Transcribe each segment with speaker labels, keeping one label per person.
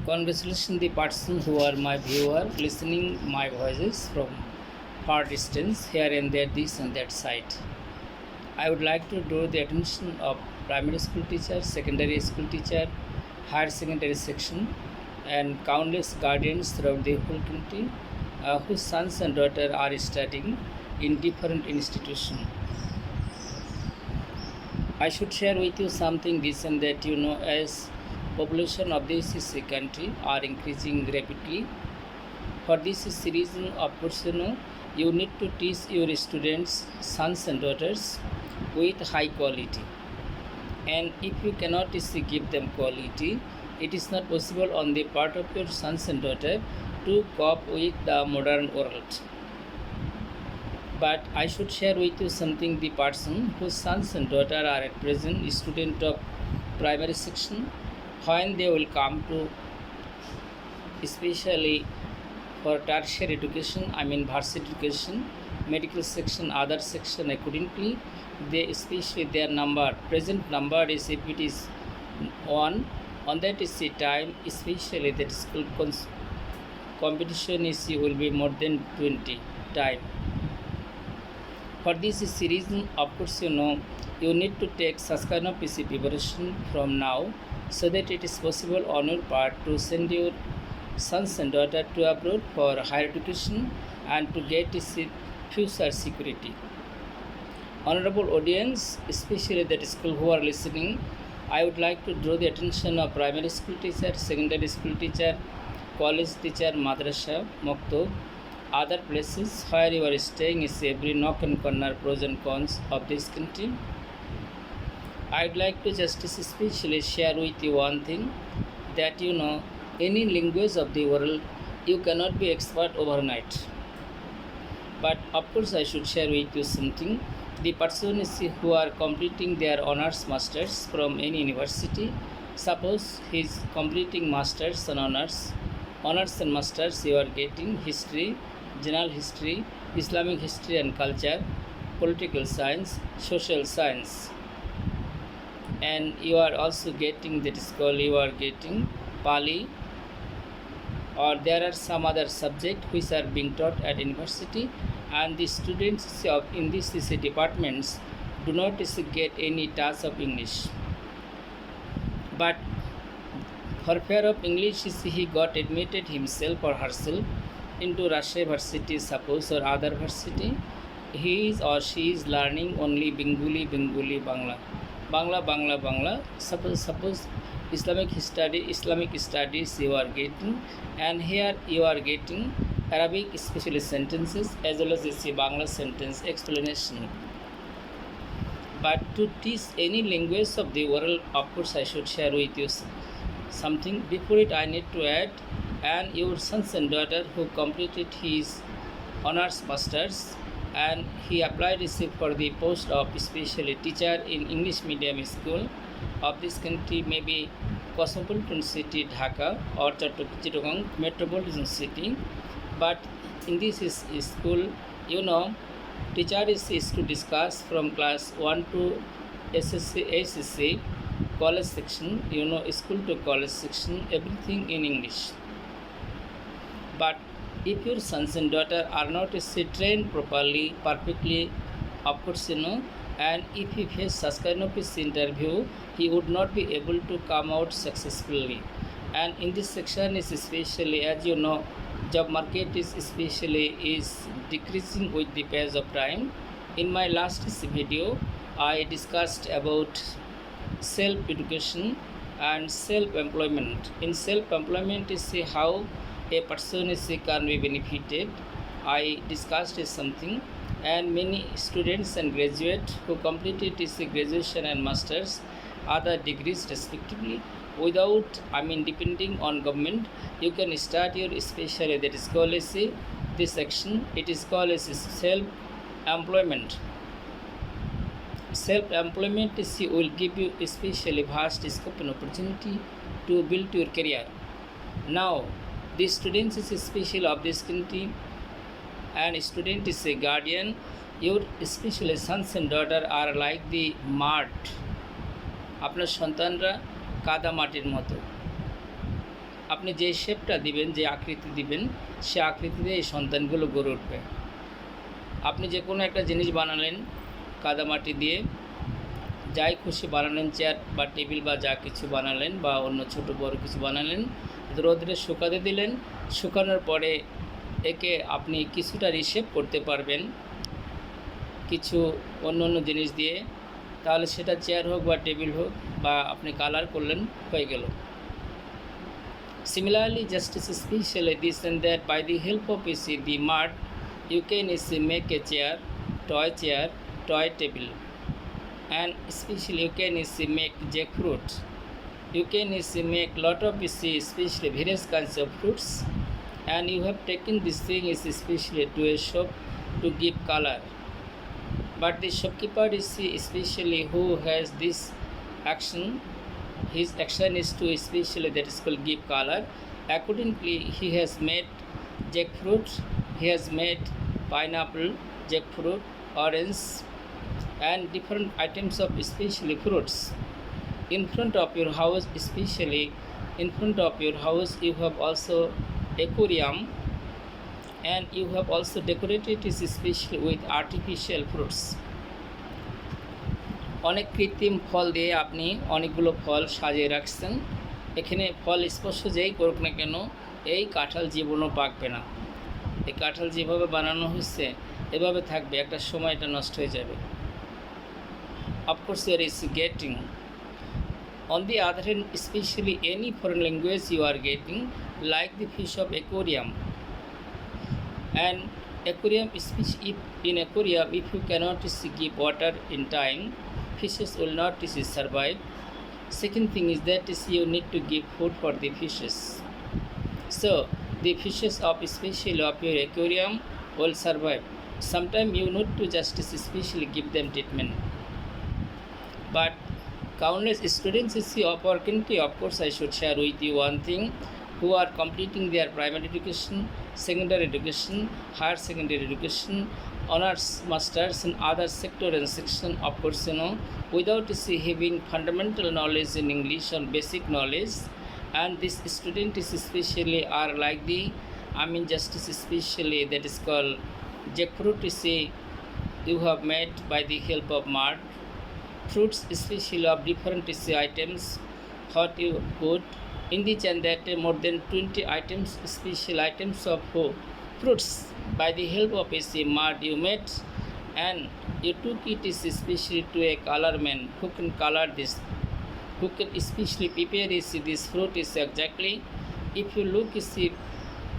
Speaker 1: Congratulations the person who are my viewer listening my voices from far distance here and there, this and that side. I would like to draw the attention of primary school teacher, secondary school teacher, higher secondary section, and countless guardians throughout the whole country whose sons and daughters are studying in different institutions. I should share with you something this and that as population of this country are increasing rapidly. For this reason, of course, you need to teach your students, sons and daughters with high quality. And if you cannot give them quality, it is not possible on the part of your sons and daughters to cope with the modern world. But I should share with you something the person whose sons and daughters are at present student of primary section, when they will come to especially for tertiary education, I mean varsity education, medical section, other section accordingly, they especially their number, present number is if it is 1, on that is the time, especially that school competition is will be more than 20 time. For this reason, of course, you need to take such kind of preparation from now, so that it is possible on your part to send your sons and daughters to abroad for higher education and to get future security. Honorable audience, especially that school who are listening, I would like to draw the attention of primary school teacher, secondary school teacher, college teacher, madrasa, maktub, other places where you are staying is every nook and corner pros and cons of this country. I'd like to just especially share with you one thing, that any language of the world you cannot be expert overnight. But of course I should share with you something. The person who are completing their honors masters from any university, suppose he is completing masters and honors and masters, you are getting history, general history, Islamic history and culture, political science, social science, and you are also getting that is called, you are getting Pali, or there are some other subject which are being taught at university, and the students in these departments do not get any touch of English. But for fear of English, he got admitted himself or herself into Russia University, suppose, or other university. He is or she is learning only Bengali, Bangla. Suppose Islamic studies you are getting, and here you are getting Arabic, especially sentences, as well as Bangla sentence explanation. But to teach any language of the world, of course I should share with you something. Before it I need to add, and your sons and daughter who completed his honors masters and he applied for the post of especially teacher in English medium school of this country, maybe Cosmopolitan City Dhaka or Chittagong Metropolitan City. But in this school, teacher is to discuss from class 1 to SSC, ACC, college section, school to college section, everything in English. But if your sons and daughters are not trained properly, perfectly, of course, and if he face such kind of interview, he would not be able to come out successfully. And in this section is especially, as you know, job market is decreasing with the pace of time. In my last video, I discussed about self-education and self-employment. In self-employment is how a person can be benefited. I discussed something, and many students and graduates who completed graduation and masters, other degrees respectively, without depending on government, you can start your especially that is called this section. It is called as self-employment. Self-employment will give you especially vast scope and opportunity to build your career. Now, the students is special of this country, and student is a guardian. Your especially sons and daughters are like the mud. আপনার সন্তানরা কাদা মাটির মতো, আপনি যে শেপটা দিবেন, যে আকৃতি দিবেন, সে আকৃতিতে এই সন্তানগুলো গড়ে উঠবে। আপনি যে কোনো একটা জিনিস বানালেন কাদামাটি দিয়ে, যাই খুশি বানালেন, চেয়ার বা টেবিল বা যা কিছু বানালেন বা অন্য ছোট বড় কিছু বানালেন, রোদ্রে শুকাতে দিলেন। শুকানোর পরে একে আপনি কিছুটা রিশেপ করতে পারবেন কিছু অন্য অন্য জিনিস দিয়ে, তাহলে সেটা চেয়ার হোক বা টেবিল হোক, বা আপনি কালার করলেন, হয়ে গেল। Similarly, just especially this and that, by the help of the mud, you can make a chair, toy table, and especially you can make jackfruit. You can make lot of especially various kinds of fruits, and you have taken this thing is especially to a shop to give color. But the shopkeeper is especially who has this action. His action is to especially that is called give color. Accordingly, he has made jackfruit, he has made pineapple, jackfruit, orange, and different items of especially fruits. In front of your house, especially in front of your house, you have also aquarium, and you have also decorated it especially with artificial fruits. অনেক কৃত্রিম ফল দিয়ে আপনি অনেকগুলো ফল সাজিয়ে রাখছেন। এখানে ফল স্পর্শ যেই করুক না কেন, এই কাঁঠাল জীবনও পাকবে না। এই কাঁঠাল যেভাবে বানানো হচ্ছে এভাবে থাকবে, একটা সময় এটা নষ্ট হয়ে যাবে। Of course your is getting on the other hand, especially any foreign language you are getting, like the fish of aquarium. And aquarium species, if in aquarium, if you cannot give water in time, fishes will not survive. Second thing is that you need to give food for the fishes. So the fishes of especially of your aquarium will survive. Sometimes you need to just especially give them treatment. But countless students is the opportunity. Of course, I should share with you one thing: who are completing their primary education, secondary education, higher secondary education, honors, masters, and other sector and section. Of course, without having fundamental knowledge in English or basic knowledge, and this student is especially are like the, just especially that is called jackfruit. You have made by the help of mud. Fruits especially of different items, what you put in the chain, that more than 20 items, special items of fruits by the help of mud you made, and you took it is especially to a color man who can color this, who can especially prepare this fruit is exactly. If you look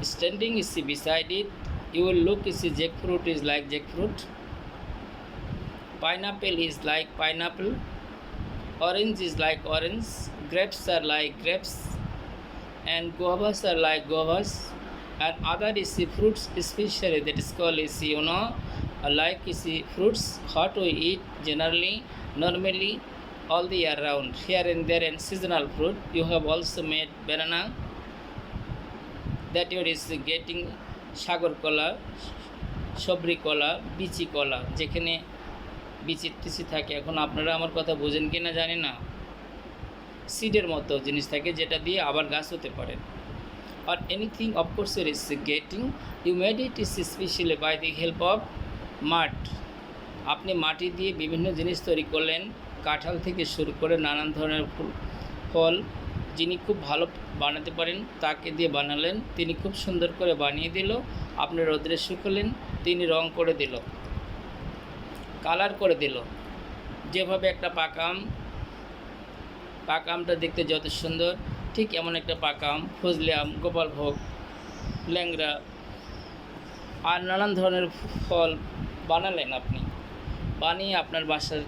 Speaker 1: standing beside it, you will look jackfruit is like jackfruit, pineapple is like pineapple, orange is like orange, grapes are like grapes, and guavas are like guavas, and other fruits especially that is called like fruits what we eat generally normally all the year round, here and there, and seasonal fruit. You have also made banana, that you is getting সাগর কলা, সবরি কলা, বিচি কলা, যেখানে বিচি TC থাকে। এখন আপনারা আমার কথা বোঝেন কি না জানি না, সিডের মতো জিনিস থাকে যেটা দিয়ে আবার গাছ হতে পারে। আর anything of course it is getting, you made it is specially by the help of mud. আপনি মাটি দিয়ে বিভিন্ন জিনিস তৈরি করলেন, কাঁঠাল থেকে শুরু করে নানান ধরনের ফল। যিনি খুব ভালো বানাতে পারেন তাকে দিয়ে বানালেন, তিনি খুব সুন্দর করে বানিয়ে দিল। আপনি রোদ্রে শুকলেন, তিনি রং করে দিল, কালার করে দিল। যেভাবে একটা পাকা আমটা দেখতে যত সুন্দর, ঠিক এমন একটা পাকা আম, ফজলি আম, গোপালভোগ, ল্যাংড়া আর নানান ধরনের ফল বানালেন। আপনি বানিয়ে আপনার বাসার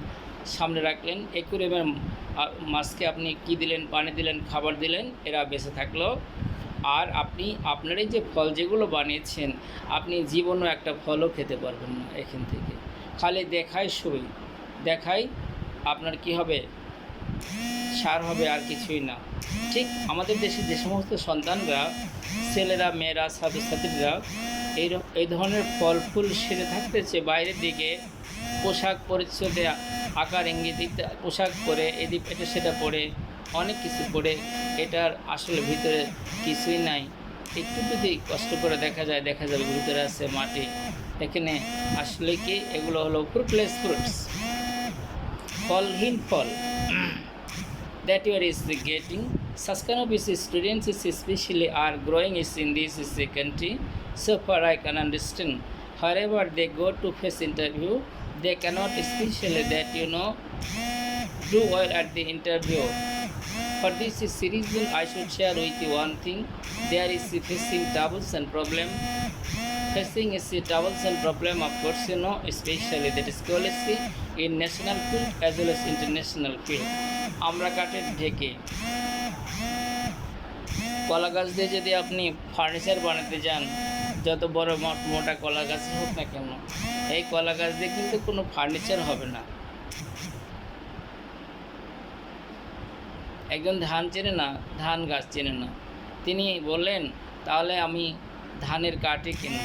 Speaker 1: সামনে রাখলেন। অ্যাকুয়ারিয়ামের মাছকে আপনি কি দিলেন, পানি দিলেন, খাবার দিলেন, এরা বেঁচে থাকলো। আর আপনি আপনার এই যে ফল যেগুলো বানিয়েছেন, আপনি জীবনও একটা ফলও খেতে পারবেন না এখান থেকে। খালি দেখাই সই, দেখাই আপনার কি হবে, সার হবে, আর কিছুই না। ঠিক আমাদের দেশে যে সমস্ত সন্তানরা, ছেলেরা, মেয়েরা, ছাত্রছাত্রীরা এই ধরনের ফল ফুল সেরে থাকতেছে, বাইরের দিকে পোশাক পরিচ্ছদে আকার ইঙ্গিত পোশাক পরে এদিক এটা সেটা পরে অনেক কিছু পড়ে এটার আসলে ভিতরে কিছুই নাই। একটু যদি কষ্ট করে দেখা যাবে ভিতরে আছে মাটি। এখানে আসলে কি এগুলো হলো ফ্রুটলেস ফ্রুটস, ফলহীন ফল। That you are is getting such kind of students is especially are growing is in this is a country. So far I can understand. However, they go to face interview, they cannot especially that do well at the interview. For this is reason I should share with you one thing. There is facing troubles and problem. Facing is the troubles and problem, of course, especially that is quality in national field as well as international field. আমরা কাঠের ঢেকে কলা গাছ দিয়ে যদি আপনি furniture বানাতে যান, যত বড় মোটা কলা গাছ হোক না কেন, এই কলা গাছ দিয়ে কিন্তু কোনো ফার্নিচার হবে না। একজন ধান চেনে না, ধান গাছ চেনে না, তিনি বললেন তাহলে আমি ধানের কাঠই কিনব।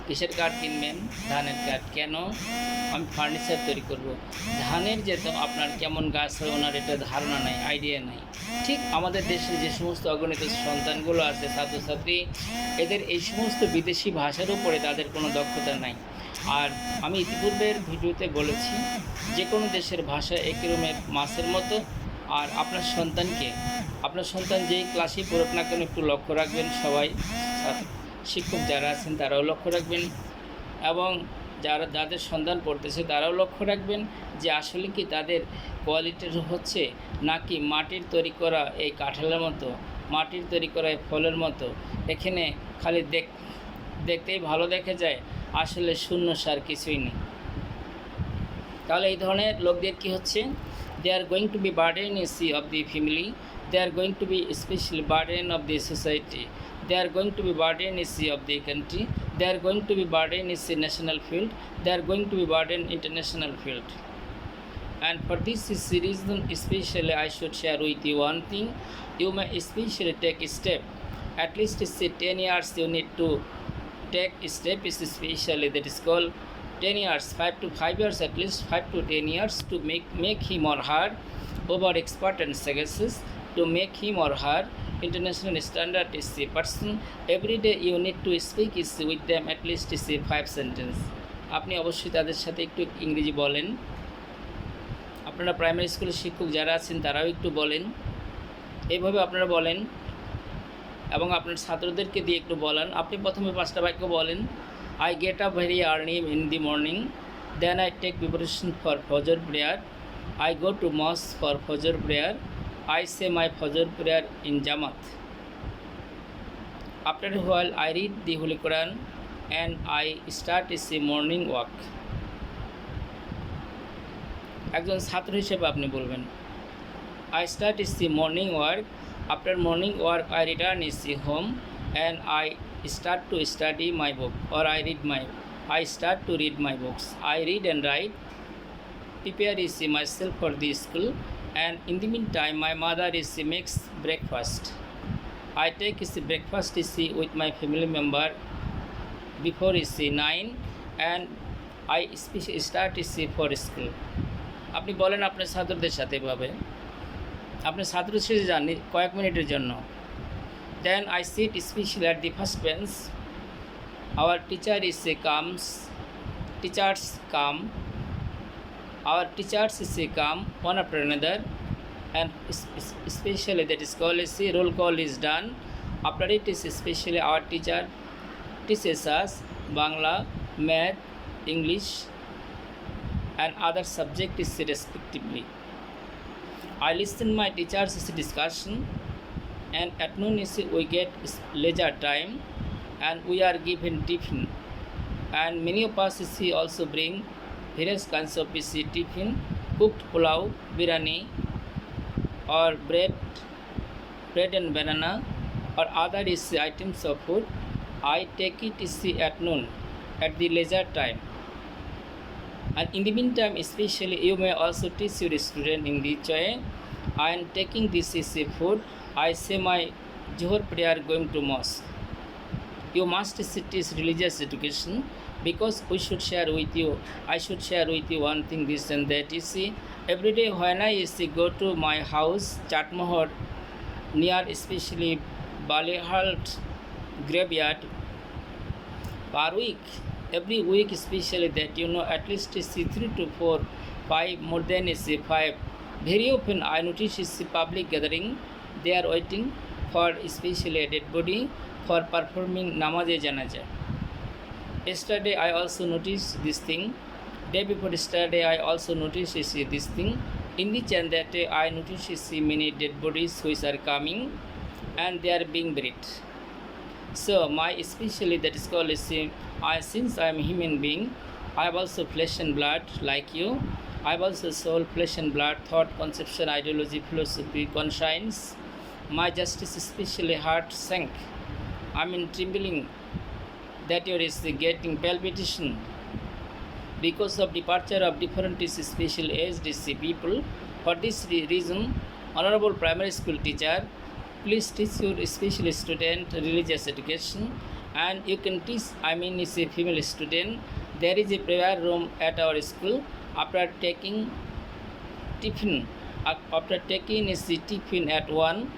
Speaker 1: কিসের কাঠ কিনবেন? ধানের কাঠ। কেন? আমি ফার্নিচার তৈরি করব। ধানের যে তো আপনার কেমন গাছ হয় ওনার এটা ধারণা নাই, আইডিয়া নাই। ঠিক আমাদের দেশের যে সমস্ত অগণিত সন্তানগুলো আছে, ছাত্রছাত্রী, এদের এই সমস্ত বিদেশি ভাষার উপরে তাদের কোনো দক্ষতা নাই। আর আমি ইতিপূর্বের ভিডিওতে বলেছি, যে কোনো দেশের ভাষা একই রকমের মাছের মতো। আর আপনার সন্তান যেই ক্লাসেই পড়ুক না কেন একটু লক্ষ্য রাখবেন, সবাই শিক্ষক যারা আছেন তারাও লক্ষ্য রাখবেন, এবং যাদের সন্তান পড়তেছে তারাও লক্ষ্য রাখবেন যে আসলে কি তাদের কোয়ালিটির হচ্ছে নাকি মাটির তৈরি করা এই কাঁঠালের মতো, মাটির তৈরি করা এই ফলের মতো। এখানে খালি দেখতেই ভালো দেখা যায়, আসলে শূন্য সার কিছুই নেই। তাহলে এই ধরনের লোকদের কি হচ্ছে? They are going to be burden of the family, they are going to be especially burden of the society, they are going to be burden of the country, they are going to be burden in national field, they are going to be burden international field. And for this reason especially I should share with you one thing. You may especially take a step, at least 10 years you need to take a step, especially that is called 10 years, 5 years, at least 5 to 10 years to make him or her over expert and sagacious, to make him or her international standard is a person. Every day you need to speak is with them at least is a 5 sentence. আপনি অবশ্যই তাদের সাথে একটু ইংরেজি বলেন। আপনারা primary স্কুলের শিক্ষক যারা আছেন তারাও একটু বলেন। এইভাবে আপনারা বলেন এবং আপনার ছাত্রদেরকে দিয়ে একটু বলান। আপনি প্রথমে 5টা বাক্য বলেন। I get up very early in the morning, then I take preparation for Fajr prayer. I go to mosque for Fajr prayer. I say my Fajr prayer in Jamaat. After a while, I read the Holy Quran and I start a morning walk. একজন ছাত্র হিসেবে আপনি বলবেন, I start the morning work. After morning work, I return home and I start to study my book, or I start to read my books. I read and write, prepare myself for the school, and in the meantime my mother makes breakfast. I take breakfast with my family member before 9 and I start for school. আপনি বলেন আপনার ছাত্রদের সাথে এভাবে, আপনি ছাত্রদের সাথে যান কয়েক মিনিটের জন্য। Then I sit especially at the first bench. Our teachers come. Our teachers come one after another, and especially that is called roll call is done. After it is especially our teacher teaches us Bangla, Math, English, and other subjects respectively. I listen my teachers' discussion. And at noon we get leisure time and we are given tiffin, and many of us also bring various kinds of tiffin, cooked pulao, biryani, or bread and banana, or other items of food. I take it at noon at the leisure time. And in the meantime especially you may also teach your student in this way. I am taking this food. I say my Johor prayer going to mosque. You must teach religious education, because I should share with you one thing, this and that. You see, Every day when I go to my house, Chatmohar, near especially Balihalt graveyard, per week, every week especially that at least see 3 to 4, 5 more than five. Very often I notice public gathering. They are waiting for especially a dead body for performing namaz janaza. Yesterday I also noticed this thing. Day before yesterday I also noticed this thing. In the chant that day I noticed many dead bodies which are coming and they are being buried. So my especially that is called since I am a human being, I have also flesh and blood like you. I have also soul, flesh and blood, thought, conception, ideology, philosophy, conscience. My justice especially heart sank. I am trembling that your is getting palpitation because of departure of different special aged people. For this reason, Honorable Primary School teacher, please teach your special student religious education, and you can teach, is a female student. There is a prayer room at our school. After taking tiffin is the tiffin at 1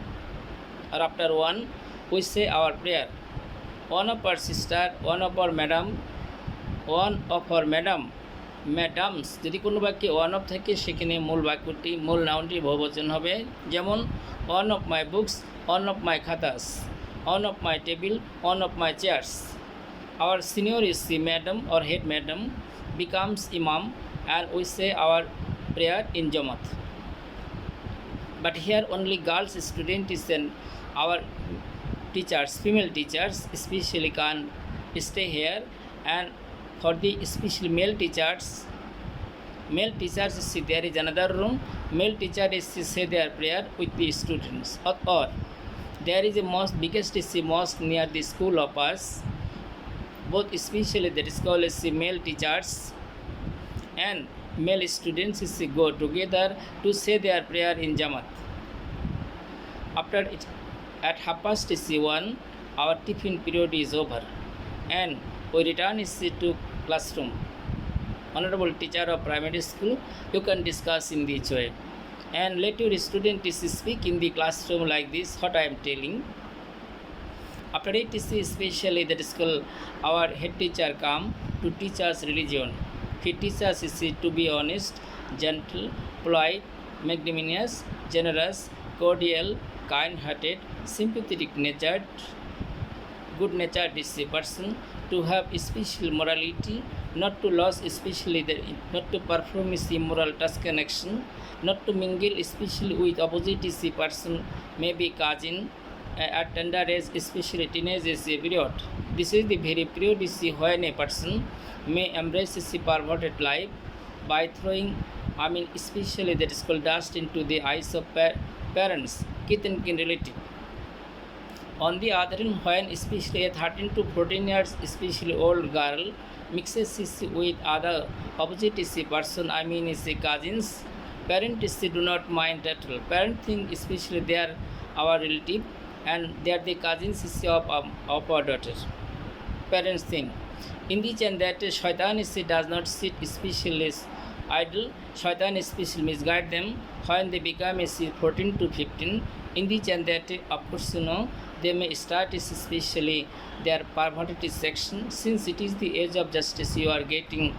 Speaker 1: or after 1, we say our prayer. One of our sister, one of our madams যদি কোনো বাক্যে one of থাকে সেখানে মূল বাক্যটি মূল নাউনটি বহুবচন হবে, যেমন one of my books, one of my খাতাস, one of my table, one of my chairs. Our senior is the madam or head madam becomes imam and we say our prayer in Jamaat. But here only girls student is our teachers, female teachers especially can stay here, and for the especially male teachers there is another room. Male teacher is say their prayer with the students, or there is a biggest mosque near the school of us. Both especially that is called as male teachers and male students go together to say their prayer in Jamaat. After it, at 1:30 our tiffin period is over and we return to classroom. Honorable teacher of primary school, you can discuss in this way and let your student speak in the classroom like this what I am telling. After it is especially that school, our head teacher come to teach us religion. He teaches us to be honest, gentle, polite, magnanimous, generous, cordial, kind-hearted, sympathetic natured, good-natured is a person, to have special morality, not to lose especially not to perform immoral task and action, not to mingle especially with opposite is a person, maybe cousin, at tender age especially teenage is a period. This is the very period is when a person may embrace a perverted life by throwing especially that is called dust into the eyes of parents, kith and kin relative. On the other hand, when especially a 13 to 14 years especially old girl mixes with other opposite is a person, is a cousins, parents do not mind at all. Parents think especially they are our relative and they are the cousins of our daughter. Parents think in the chant that Shaitan does not sit especially idle. Shaitan especially misguide them when they become 14 to 15. In the chant that of course they may start especially their perverted section. Since it is the age of justice, you are getting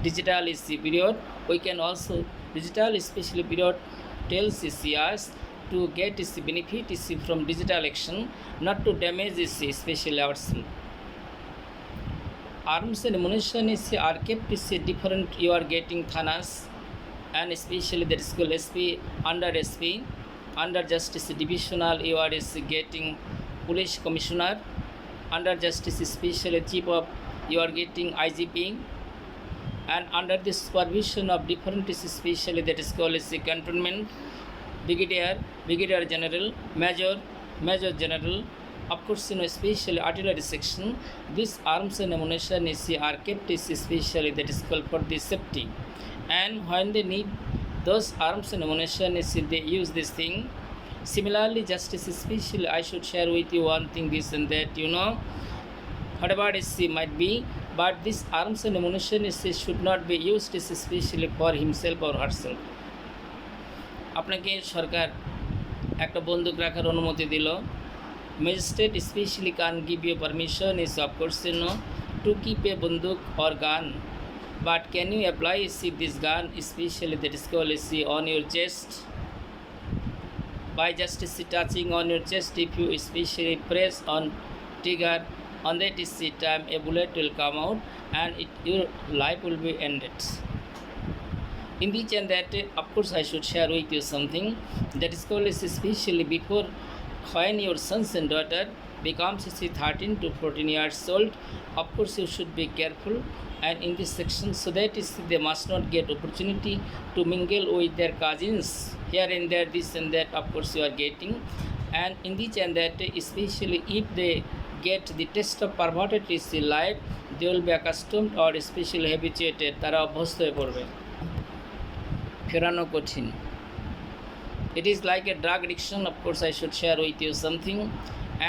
Speaker 1: digital is the period. We can also digital especially period tells us to get is the benefit is from digital action, not to damage is especially ourselves. Arms and ammunition are kept different. You are getting thanas and especially that school SP, under justice divisional you are getting police commissioner, under justice especially chief of you are getting IGP, and under the supervision of different especially that is called as cantonment, brigadier general, major general, of course especially artillery section. This arms and ammunition are kept especially that is called for the safety, and when they need those arms and ammunition they use this thing. Similarly, justice especially I should share with you one thing, this and that, whatever might be, but this arms and ammunition should not be used especially for himself or herself. আপনাকে সরকার একটা বন্দুক রাখার অনুমতি দিল। Magistrate specially can give you permission is of course to keep a বন্দুক or gun, but can you apply this gun specially that is called on your chest by just touching on your chest. If you especially press on trigger on that time, a bullet will come out and your life will be ended. In this and that, of course, I should share with you something that is called especially before when your sons and daughter becomes 13 to 14 years old. Of course, you should be careful and in this section, so that they must not get opportunity to mingle with their cousins here and there, this and that. Of course, you are getting, and in this and that, especially if they get the taste of perverted life, they will be accustomed or especially habituated. তারা অভ্যস্ত হয়ে পড়বে, ফেরানো কঠিন। It is like a drug addiction. Of course, I should share with you something,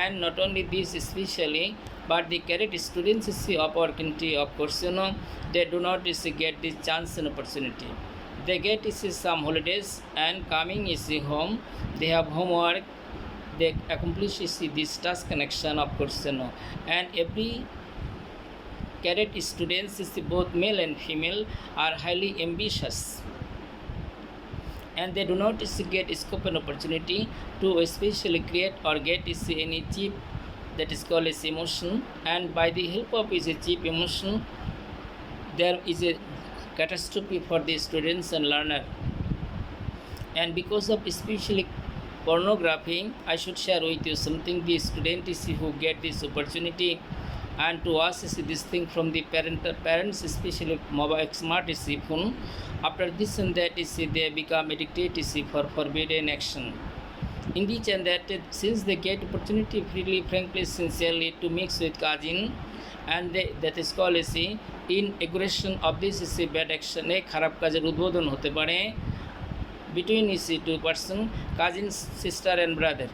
Speaker 1: and not only this especially, but the cadet students of our country, of course, they do not get this chance and opportunity. They get some holidays and coming home, they have homework, they accomplish this task connection, of course, and every cadet students, both male and female, are highly ambitious, and they do not get scope and opportunity to especially create or get any cheap, that is called as emotion, and by the help of is a cheap emotion, there is a catastrophe for the students and learner. And because of especially pornography, I should share with you something. The students who get this opportunity and to us this thing from the parents, especially mobile smart phone, after this and that they become addicted for forbidden action. In this and that, since they get opportunity freely, frankly, sincerely to mix with cousin, and that is called in aggression of this bad action, a খারাপ কাজের উদ্বোধন হতে পারে between two person, cousin, sister and brother.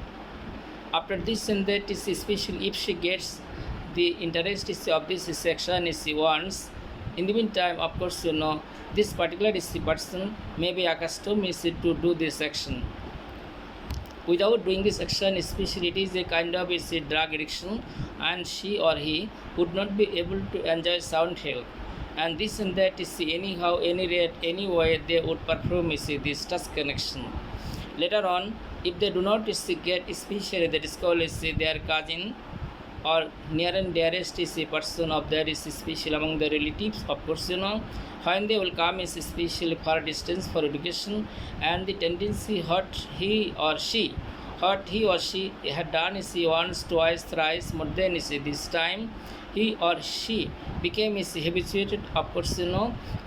Speaker 1: After this and that, especially if she gets the interest of this section once, in the meantime, of course, this particular person may be accustomed to do this action. Without doing this action, especially it is a kind of drug addiction, and she or he would not be able to enjoy sound health, and this and that anyhow, any rate, any way they would perform this task connection. Later on, if they do not get especially that is called their cousin or near and dearest person of their especially among the relatives, of course, when they will come especially far distance for education, and the tendency what he or she had done once, twice, thrice, more than this time, he or she became habituated, of course,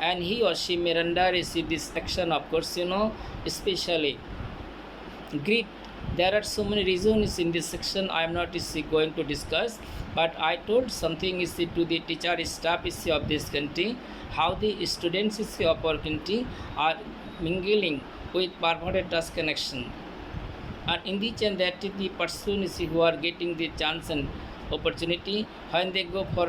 Speaker 1: and he or she may render this action, of course, especially greed. There are so many reasons in this section. I am not going to discuss, but I told something to the teacher staff of this country, how the students of our country are mingling with perverted task connection, and in the and that the person who are getting the chance and opportunity when they go for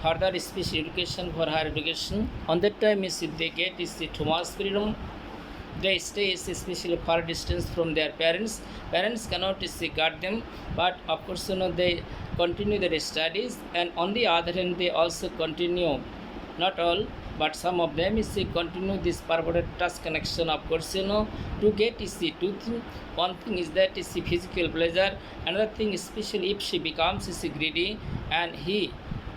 Speaker 1: further special education, for higher education, on that time they get too much freedom. They stay especially far distance from their parents. Parents cannot guard them, but of course, they continue their studies, and on the other hand, they also continue, not all, but some of them continue this perverted task connection, of course, to get two things. One thing is that physical pleasure. Another thing, especially if she becomes greedy, and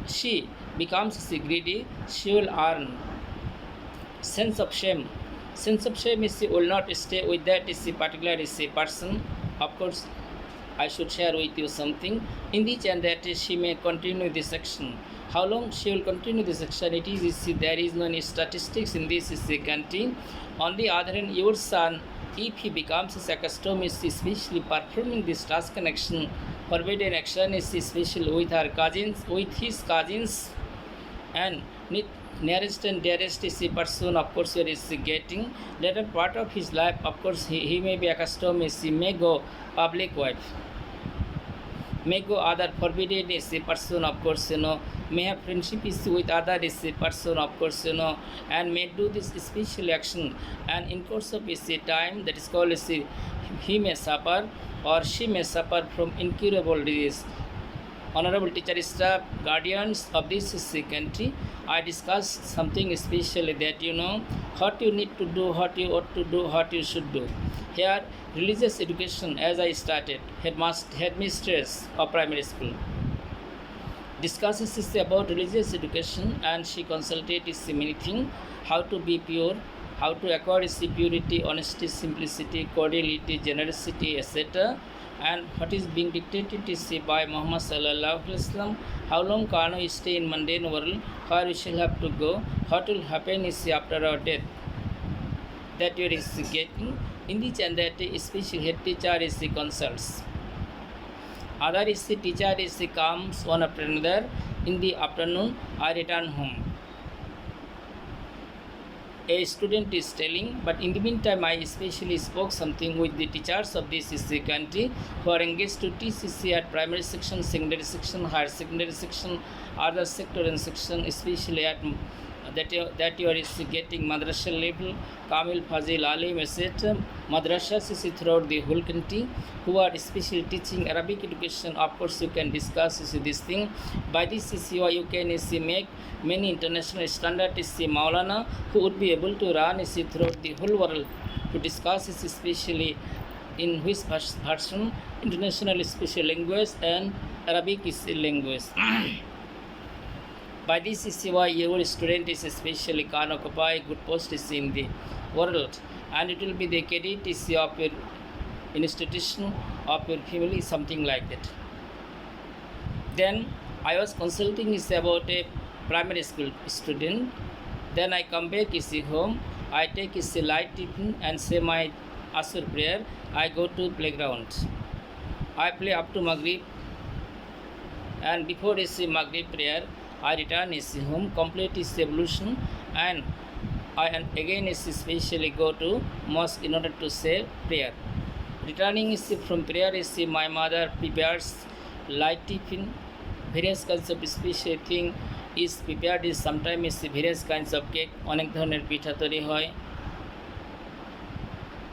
Speaker 1: she becomes greedy, she will earn sense of shame. Sense of shame will not stay with that particular person. Of course, I should share with you something. In this and that, she may continue this action. How long she will continue this action? It is there is no any statistics in this country. On the other hand, your son, if he becomes accustomed, especially performing this task connection, forbidden action, especially with her cousins, with his cousins, and nearest and dearest person, of course, is getting later part of his life. Of course, he may be accustomed, he may go public wife. may go other forbidden is a person, of course, may have friendship is with other is a person, of course, and may do this special action, and in course of is a time that is called as he may suffer or she may suffer from incurable disease. Honorable teacher, staff, guardians of this country, I discussed something especially that what you need to do, what you ought to do, what you should do. Here, religious education, as I started, headmistress of primary school, discusses about religious education, and she consulted many things, how to be pure, how to acquire purity, honesty, simplicity, cordiality, generosity, etc. And what is being dictated is by Muhammad sallallahu alaihi wasallam. How long can we stay in mundane world? Where we shall have to go? What will happen is after our death? That you is getting in this, and that especially head teacher is the consults. Other is the teacher is the comes one after another. In the afternoon, I return home. A student is telling, but in the meantime, I especially spoke something with the teachers of this country who are engaged to teach at primary section, secondary section, higher secondary section, other sector and section, especially at that you are getting madrasa level, Kamil, Fazil, Alim, etc. Madrasas is throughout the whole country who are especially teaching Arabic education. Of course, you can discuss this thing. By this you can make many international standard Maulana who would be able to run throughout the whole world to discuss especially in which version, international special language and Arabic is language. By this why your student is especially can occupy good post in the world, and it will be the credit of your institution, of your family, something like that. Then I was consulting about a primary school student. Then I come back home. I take light tiffin and say my Asr prayer. I go to playground. I play up to Maghrib, and before Maghrib prayer, I return home, complete ablution, and I again especially go to mosque in order to say prayer. Returning from prayer my mother prepares light tiffin, various kinds of special thing is prepared. Sometimes various kinds of cake, অনেক ধরনের পিঠা তৈরি হয়,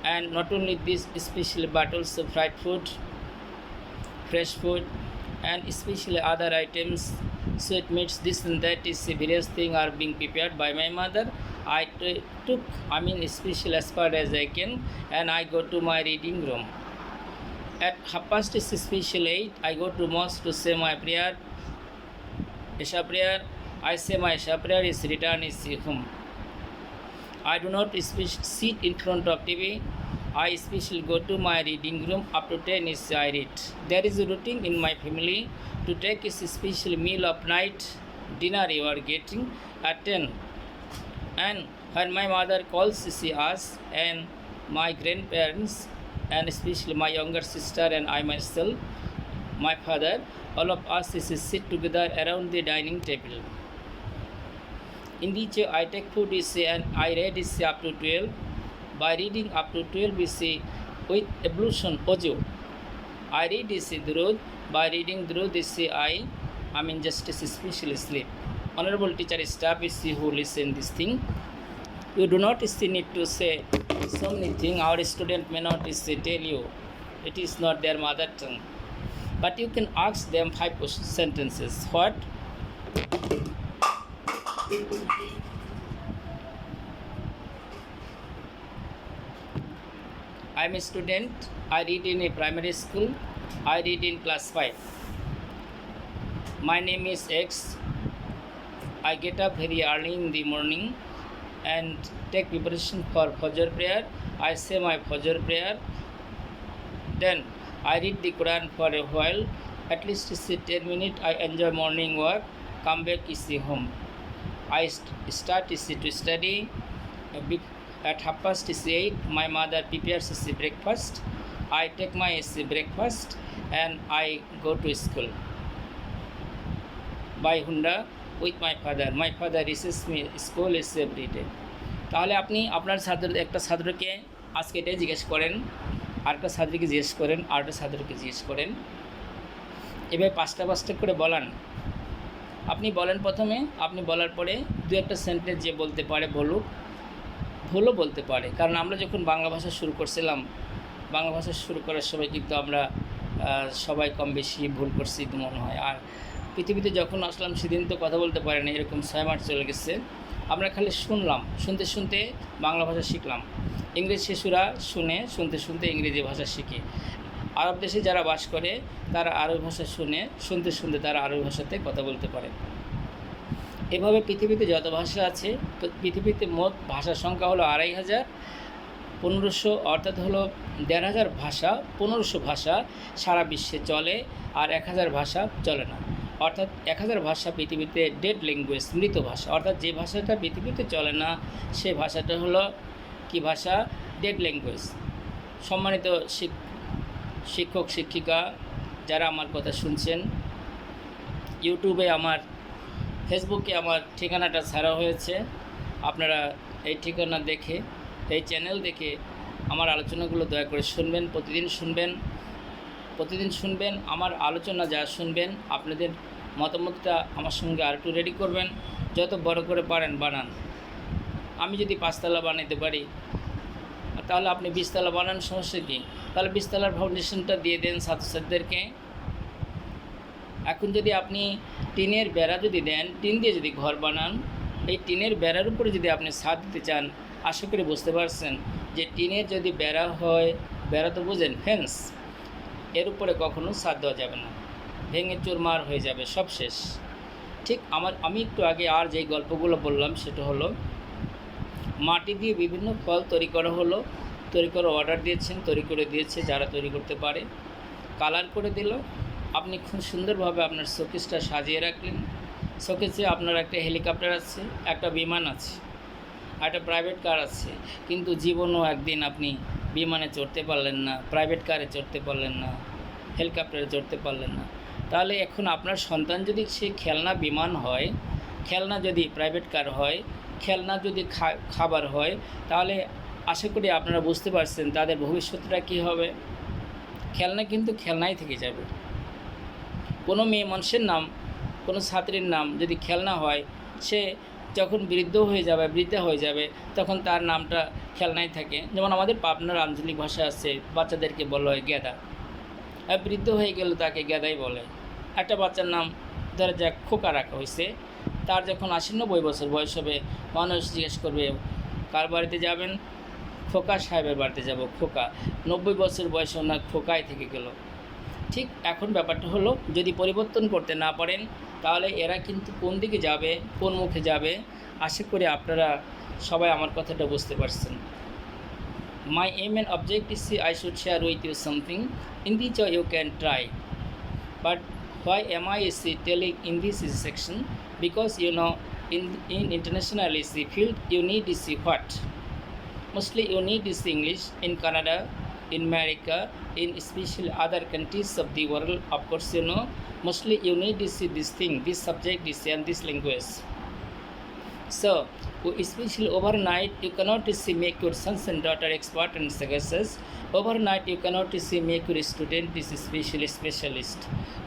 Speaker 1: and not only this especially but also fried food, fresh food, and especially other items, sweetmeats, this and that various things are being prepared by my mother. I took, especially as far as I can, and I go to my reading room. At 8:30, I go to mosque to say my prayer, Isha prayer. I say my Isha prayer return home. I do not sit in front of TV. I especially go to my reading room. Up to 10 I read. There is a routine in my family to take a special meal of night. Dinner you are getting at 10. And when my mother calls us and my grandparents, and especially my younger sister and I myself, my father, all of us sit together around the dining table. In which I take food and I read up to 12. By reading up to 12 with ablution ojo, I read Durud. By reading Durud I just especially sleep. Honorable teacher staff who listen this thing. You do not need to say so many things. Our student may not tell you. It is not their mother tongue. But you can ask them 5 sentences. What? I am a student. I read in a primary school. I read in class 5. My name is X. I get up very early in the morning and take preparation for Fajr prayer. I say my Fajr prayer. Then I read the Quran for a while. At least 10 minutes. I enjoy morning work. Come back home. I start to study. At 8:30, my mother prepares breakfast. I take my breakfast and I go to school by Honda with my father. My father receives me school every day. তাহলে আপনি আপনার একটা ছাত্রকে আজকে এটাই জিজ্ঞেস করেন, আরেকটা ছাত্রকে জিজ্ঞেস করেন, আরেকটা ছাত্রকে জিজ্ঞেস করেন, এভাবে পাঁচটা পাঁচটা করে বলান। আপনি বলেন প্রথমে, আপনি বলার পরে দু একটা সেন্টেন্স যে বলতে পারে বলুক, ভুলও বলতে পারে। কারণ আমরা যখন বাংলা ভাষা শুরু করছিলাম, বাংলা ভাষা শুরু করার সময় কিন্তু আমরা সবাই কম বেশি ভুল করছি তো মনে হয়। আর পৃথিবীতে যখন আসলাম সেদিন তো কথা বলতে পারি না, এরকম 6 মাস চলে গেছে। আমরা খালি শুনলাম, শুনতে শুনতে বাংলা ভাষা শিখলাম। ইংরেজ শিশুরা শুনতে শুনতে ইংরেজি ভাষা শিখে। আরব দেশে যারা বাস করে তারা আরবি ভাষা শুনতে শুনতে তারা আরবি ভাষাতে কথা বলতে পারে। এভাবে পৃথিবীতে যত ভাষা আছে, পৃথিবীতে মোট ভাষার সংখ্যা হলো 2500, 1500 অর্থাৎ হলো 1500 ভাষা, 1500 ভাষা সারা বিশ্বে চলে, আর 1000 ভাষা চলে না। অর্থাৎ 1000 ভাষা পৃথিবীতে ডেড ল্যাঙ্গুয়েজ, মৃত ভাষা। অর্থাৎ যে ভাষাটা পৃথিবীতে চলে না সে ভাষাটা হলো কি ভাষা? Dead language. সম্মানিত শিক্ষক শিক্ষিকা যারা আমার কথা শুনছেন, ইউটিউবে আমার, ফেসবুকে আমার ঠিকানাটা ছাড়া হয়েছে। আপনারা এই ঠিকানা দেখে, এই চ্যানেল দেখে আমার আলোচনাগুলো দয়া করে শুনবেন, প্রতিদিন শুনবেন। আমার আলোচনা যা শুনবেন আপনাদের মতামতটা আমার সঙ্গে আর একটু রেডি করবেন। যত বড় করে পারেন বানান। আমি যদি 5 তলা বানাইতে পারি তাহলে আপনি 20 তলা বানান, সমস্যা কী? তাহলে 20 তলার ফাউন্ডেশনটা দিয়ে দেন ছাত্রছাত্রীদেরকে। এখন যদি আপনি টিনের বেড়া যদি দেন, টিন দিয়ে যদি ঘর বানান, এই টিনের বেড়ার উপরে যদি আপনি ছাদ দিতে চান, আশা করি বুঝতে পারছেন যে টিনের যদি বেড়া হয়, বেড়া তো বুঝেন, ফেন্স, এর উপরে কখনো ছাদ দেওয়া যাবে না, ভেঙে চুরমার হয়ে যাবে, সব শেষ। ঠিক আমি একটু আগে আর যেই গল্পগুলো বললাম সেটা হলো মাটি দিয়ে বিভিন্ন ফল তৈরি করা হলো, তৈরি করে অর্ডার দিয়েছেন, তৈরি করে দিয়েছে যারা তৈরি করতে পারে, কালার করে দিল। আপনি খুব সুন্দরভাবে আপনার শোকেসটা সাজিয়ে রাখলেন। শোকেসে আপনার একটা হেলিকপ্টার আছে, একটা বিমান আছে, একটা প্রাইভেট কার আছে, কিন্তু জীবনও একদিন আপনি বিমানে চড়তে পারলেন না, প্রাইভেট কারে চড়তে পারলেন না, হেলিকপ্টারে চড়তে পারলেন না। তাহলে এখন আপনার সন্তান যদি সে খেলনা বিমান হয়, খেলনা যদি প্রাইভেট কার হয়, খেলনা যদি খাবার হয়, তাহলে আশা করি আপনারা বুঝতে পারছেন তাদের ভবিষ্যৎটা কী হবে। খেলনা কিন্তু খেলনাই থেকে যাবে। কোনো মেয়ে মানুষের নাম, কোনো ছাত্রীর নাম যদি খেলনা হয়, সে যখন বৃদ্ধা হয়ে যাবে তখন তার নামটা খেলনাই থাকে। যেমন আমাদের পাবনার আঞ্চলিক ভাষা আছে, বাচ্চাদেরকে বলা হয় গেদা। আর বৃদ্ধ হয়ে গেলে তাকে গেদাই বলে। একটা বাচ্চার নাম ধরা যাক খোকা রাখা হয়েছে, তার যখন 80-90 বছর বয়স হবে, মানুষ জিজ্ঞেস করবে কার বাড়িতে যাবেন? খোকা সাহেবের বাড়িতে যাব। খোকা 90 বছর বয়সে ওনার খোকায় থেকে গেল। ঠিক এখন ব্যাপারটা হলো, যদি পরিবর্তন করতে না পারেন তাহলে এরা কিন্তু কোন দিকে যাবে, কোন মুখে যাবে, আশা করি আপনারা সবাই আমার কথাটা বুঝতে পারছেন। My aim and object is I should share with you something in which you can try. But why am I telling in this section? Because you know in international field you need to see what? Mostly you need is English in Canada, in America, in especially other countries of the world. Of course, you know, mostly you need to see this thing, this subject, this and this language. So, especially overnight, you cannot see make your sons and daughter expert and success. Overnight, you cannot see make your student is especially specialist.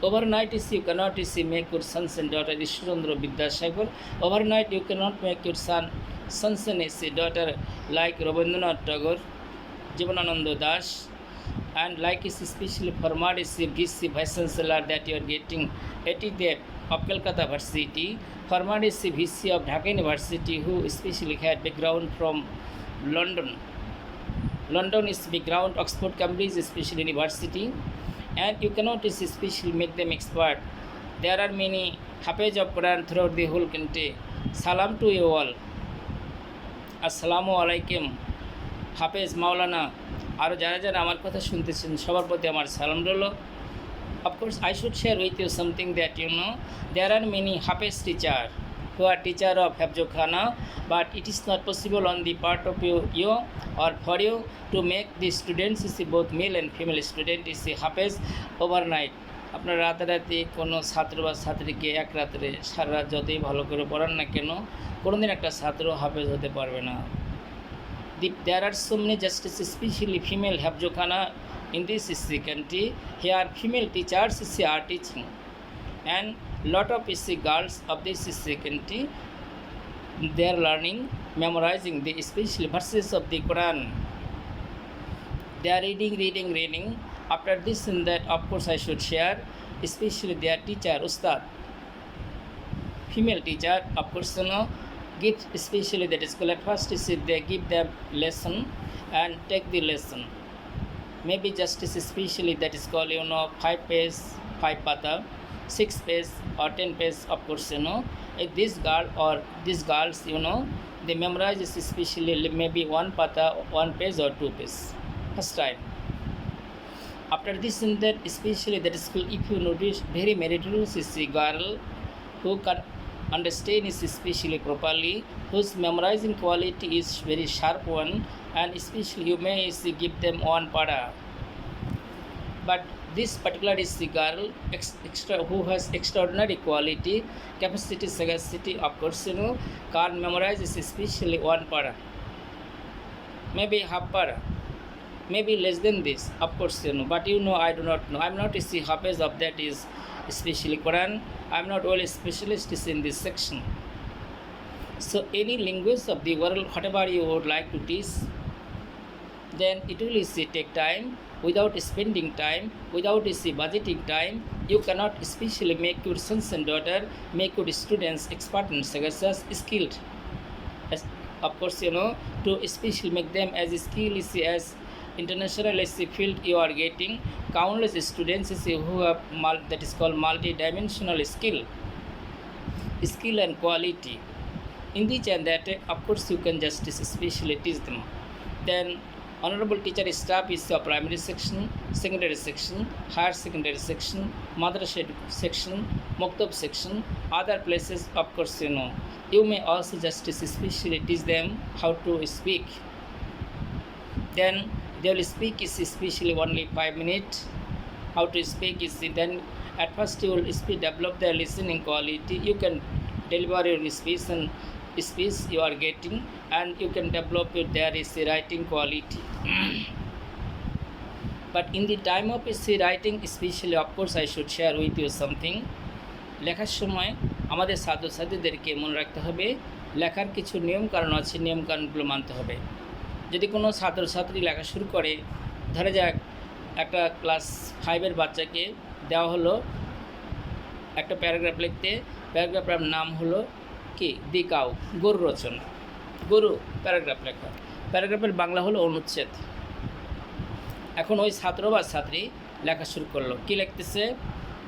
Speaker 1: Overnight, you cannot see make your sons and daughter Ishchandra Vidyasagar. Overnight, you cannot make your sons and daughter like Rabindranath Tagore, Jivanananda Das, and like is especially format is VC Vice Chancellor that you are getting at the of Calcutta University, format is VC of Dhaka University, who especially had background from London. London is background, Oxford, Cambridge, especially University, and you cannot especially make them expert. There are many Hafiz of Quran throughout the whole country. Salam to you all. Assalamu alaikum. হাফেজ মাওলানা আরও যারা যারা আমার কথা শুনতেছেন সবার প্রতি আমার সালাম রইল। Of course I should share with you something that you know there are many হাফেজ teacher who are teacher of Hafjokhana, but it is not possible on the part of you or for you to make the students is both male and female student is হাফেজ overnight. আপনার রাতারাতি কোনো ছাত্র বা ছাত্রীকে এক রাত্রে সারা রাত যতই ভালো করে পড়ান না কেন, কোনোদিন একটা ছাত্র হাফেজ হতে পারবে না। There are so many justices, especially female Hafjokhana in this country. Here female teachers are teaching. and lot of girls of this country, they are learning, memorizing the special verses of the Quran. They are reading. After this and that, of course, I should share, especially their teacher, Ustad, female teacher, of course, give especially that school at first is they give them lesson and take the lesson. Maybe justice especially that is called 5 page 5 pata, 6 page or 10 page, of course, if this girl or these girls, they memorize this especially maybe 1 pata, 1 page or 2 page first time. After this and that, especially that school, if you notice, very meritorious is a girl who can understand is especially properly, whose memorizing quality is very sharp one, and especially you may give them one para. But this particular is the girl extra who has extraordinary quality, capacity, sagacity, of course, can memorize is especially one para, maybe half para, maybe less than this, of course, but I do not know. I'm not a hafiz of that is especially Quran. I'm not only specialist in this section. So any language of the world, whatever you would like to teach, then it will take time. Without spending time, without budgeting time, you cannot especially make your sons and daughter, make your students expert and sagacious, skilled. Of course, to especially make them as skilled as international field you are getting countless students who have that is called multi-dimensional skill and quality in this and that. Of course, you can just especially teach them. Then honorable teacher staff is your primary section, secondary section, higher secondary section, madrasa section, maktab section, other places. Of course, you may also just especially teach them how to speak. Then they will speak is especially only 5 minutes. How to speak is then at first you will develop their listening quality. You can deliver your speech and speech you are getting, and you can develop their writing quality. But in the time of writing, especially, of course, I should share with you something. লেখার সময় আমাদের ছাত্রছাত্রীদেরকে মনে রাখতে হবে লেখার কিছু নিয়ম কারণ আছে, নিয়ম কারণগুলো মানতে হবে। যদি কোনো ছাত্রছাত্রী লেখা শুরু করে, ধরে যাক একটা ক্লাস 5-এর বাচ্চাকে দেওয়া হলো একটা প্যারাগ্রাফ লিখতে, প্যারাগ্রাফের নাম হলো কি দি কাউ, গরু রচনা, গরু প্যারাগ্রাফ লেখা, প্যারাগ্রাফের বাংলা হলো অনুচ্ছেদ। এখন ওই ছাত্র বা ছাত্রী লেখা শুরু করলো, কি লিখতেছে?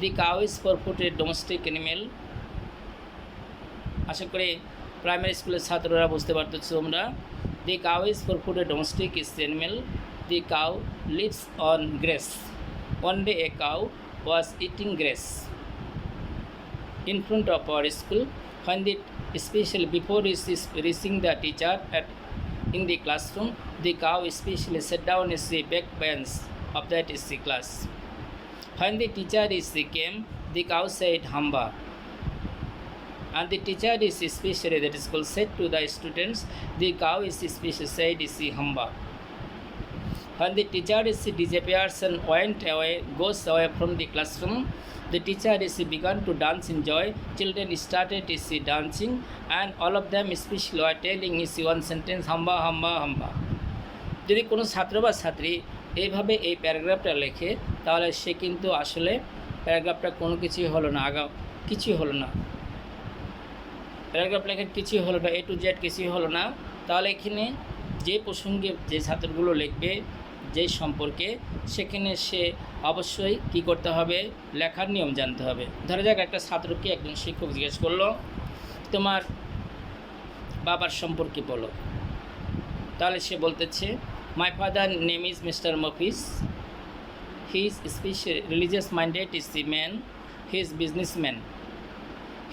Speaker 1: The cow is 4-footed domestic animal. আশা করি প্রাইমারি স্কুলের ছাত্ররা বুঝতে পারতেছো তোমরা। The cow is 4-footed domestic animal. The cow lives on grass. One day a cow was eating grass in front of our school. When especially before reaching the teacher in the classroom, the cow especially sat down in the back bench of that class. When the teacher came, the cow said Hamba. And the teacher is especially that is called said to the students, the cow is especially said is Hamba. When the teacher disappears and goes away from the classroom, the teacher began to dance in joy. Children started dancing, and all of them especially are telling one sentence, Hamba, Hamba, Hamba. যদি কোনো ছাত্র বা ছাত্রী এইভাবে এই প্যারাগ্রাফটা লেখে, তাহলে সে কিন্তু আসলে প্যারাগ্রাফটা কোনো কিছুই হলো না, কিছুই হলো না, প্যারাগ্রাফ লেখার কিছুই হলো না, A to Z কিছুই হলো না। তাহলে এখানে যে প্রসঙ্গে যে ছাত্রগুলো লিখবে, যে সম্পর্কে, সেখানে সে অবশ্যই কী করতে হবে, লেখার নিয়ম জানতে হবে। ধরা যাক একটা ছাত্রকে একজন শিক্ষক জিজ্ঞেস করলো, তোমার বাবার সম্পর্কে বলো। তাহলে সে বলতেছে, my father name is mister Mofiz, he is special religious minded is the man, he is businessman,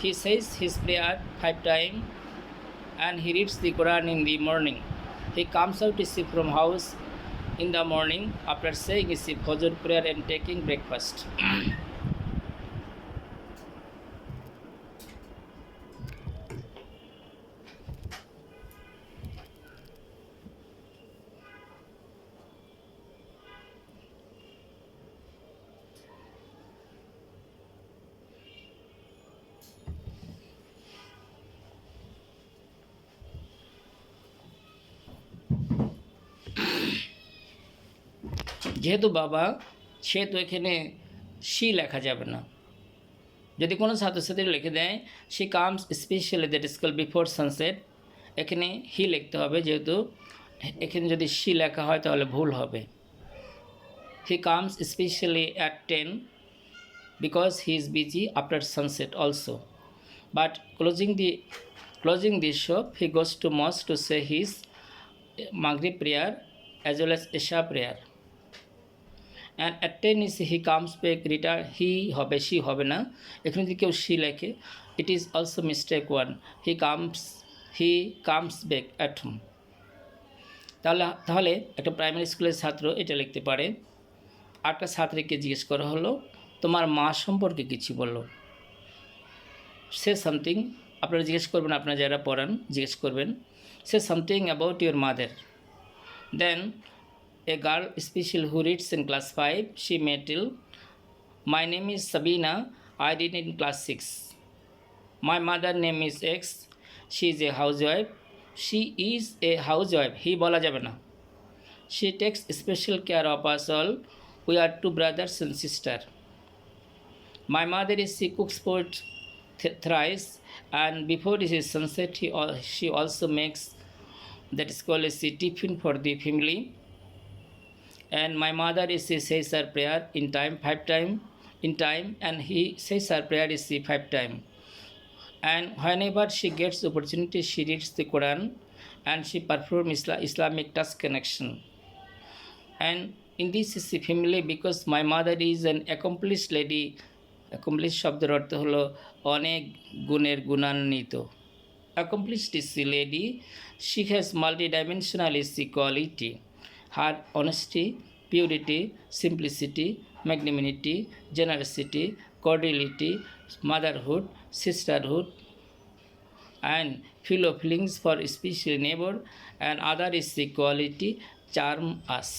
Speaker 1: he says his prayer 5 times and he reads the Quran in the morning. He comes out from house in the morning after saying his Fajr prayer and taking breakfast. যেহেতু বাবা, সেহেতু এখানে she লেখা যাবে না। যদি কোনো ছাত্রছাত্রী লিখে দেয় she comes specially that school before sunset, এখানে হি লিখতে হবে, যেহেতু এখানে যদি শি লেখা হয় তাহলে ভুল হবে। He comes specially at 10 because he is busy after sunset also. But closing the shop, he goes to mosque to say his Maghrib prayer as well as Isha prayer. And at 10 is he comes back, return, he হবে she হবে না, এখানে যদি কেউ she লেখে it is also mistake one, he comes back at home। তাহলে একটা primary স্কুলের ছাত্র এটা লিখতে পারে। আরেকটা ছাত্রীকে জিজ্ঞেস করা হলো তোমার মা সম্পর্কে কিছু বললো, সে সামথিং, আপনারা জিজ্ঞেস করবেন, আপনারা যারা পড়ান জিজ্ঞেস করবেন say something about your mother. Then a girl special who reads in class 5, she may tell, my name is Sabina, I read in class 6. My mother name is X, she is a housewife, he বলা যাবে না। She takes special care of us all, we are 2 brothers and sister. My mother is she cooks food thrice, and before it is sunset she also makes that is called as a tiffin for the family. And my mother is she says her prayer in time 5 time, and he says her prayer is 5 time. And whenever she gets opportunity she reads the Quran and she performs Islamic task connection. And in this is the family because my mother is an accomplished lady, accomplished শব্দের অর্থ হলো অনেক গুণের গুণান্বিত। Accomplished is the lady, she has multidimensional is the quality, her honesty, purity, simplicity, magnanimity, generosity, cordiality, motherhood, sisterhood, and feel of feelings for special neighbor and other is the quality charm us.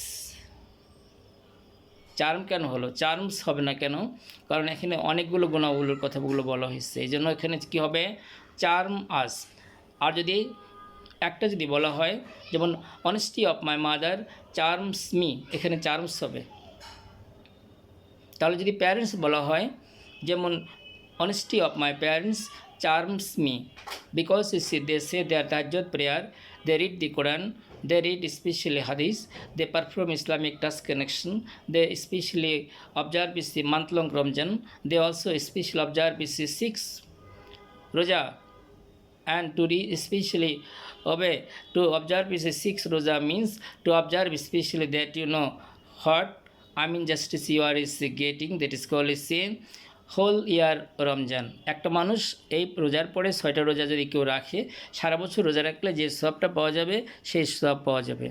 Speaker 1: Charm কেন হলো, charms হবে না কেন? কারণ এখানে অনেকগুলো গুণাবলীর কথাগুলো বলা হয়েছে, এই জন্য এখানে কী হবে, চার্ম আস। আর যদি একটা যদি বলা হয় যেমন honesty of my mother charms me, এখানে চার্মস হবে। তাহলে যদি প্যারেন্টস বলা হয় যেমন honesty of my parents charms me because they say their তাহাজ্জুদ prayer, they read the Quran, they read especially Hadith, they perform Islamic task connection, they especially observe the month-long Ramzan, they also especially observe the 6 Roja, and to read especially obey, to observe is 6 Roja means to observe especially that you know what I mean justice you are is getting, that is called is whole year Ramzan. একটা মানুষ এই রোজার পরে 6টা রোজা যদি কেউ রাখে, সারা বছর রোজা রাখলে যে সবটা পাওয়া যাবে সেই সব পাওয়া যাবে।